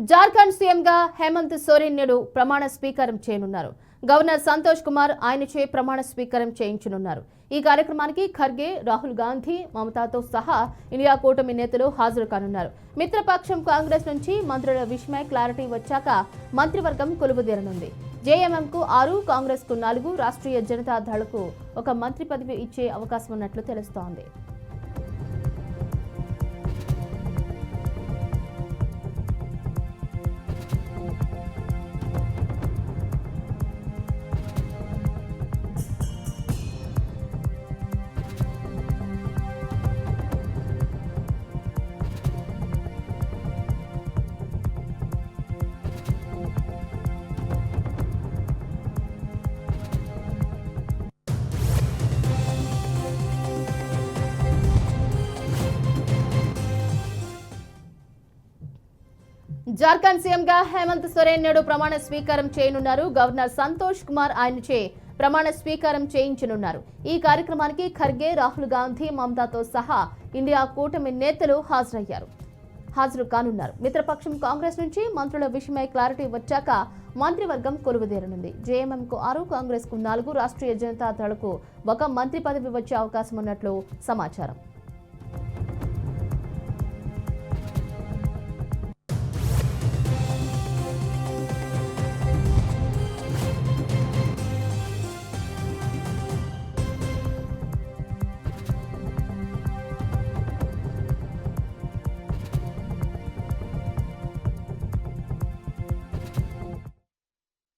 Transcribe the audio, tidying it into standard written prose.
జార్ఖండ్ సీఎంగా హేమంత్ సోరెన్ నేడు ప్రమాణ స్వీకారం చేయనున్నారు. గవర్నర్ సంతోష్ కుమార్ ఆయనచే ప్రమాణ స్వీకారం చేయించనున్నారు. ఈ కార్యక్రమానికి ఖర్గే, రాహుల్ గాంధీ, మమతాతో సహా ఇండియా కూటమి నేతలు హాజరు కానున్నారు. మిత్రపక్షం కాంగ్రెస్ నుంచి మంత్రుల విషయమై క్లారిటీ వచ్చాక మంత్రివర్గం కొలువుదీరనుంది. జేఎంఎంకు 6, కాంగ్రెస్కు 4, రాష్ట్రీయ జనతా దళకు 1 మంత్రి పదవి ఇచ్చే అవకాశం ఉన్నట్లు తెలుస్తోంది. జార్ఖండ్ సీఎంగా హేమంత్ సోరెన్ నేడు ప్రమాణ స్వీకారం చేయనున్నారు. గవర్నర్ సంతోష్ కుమార్ ఆయనచే ప్రమాణ స్వీకారం చేయించనున్నారు. ఈ కార్యక్రమానికి ఖర్గే, రాహుల్ గాంధీ, మమతాతో సహా ఇండియా కూటమి నేతలు హాజరు కానున్నారు. మిత్రపక్షం కాంగ్రెస్ నుంచి మంత్రుల విషయమై క్లారిటీ వచ్చాక మంత్రివర్గం కొలువుదీరనుంది. జేఎంఎంకు 6, కాంగ్రెస్కు 4, రాష్ట్రీయ జనతా దళకు 1 మంత్రి పదవి వచ్చే అవకాశం ఉన్నట్లు సమాచారం.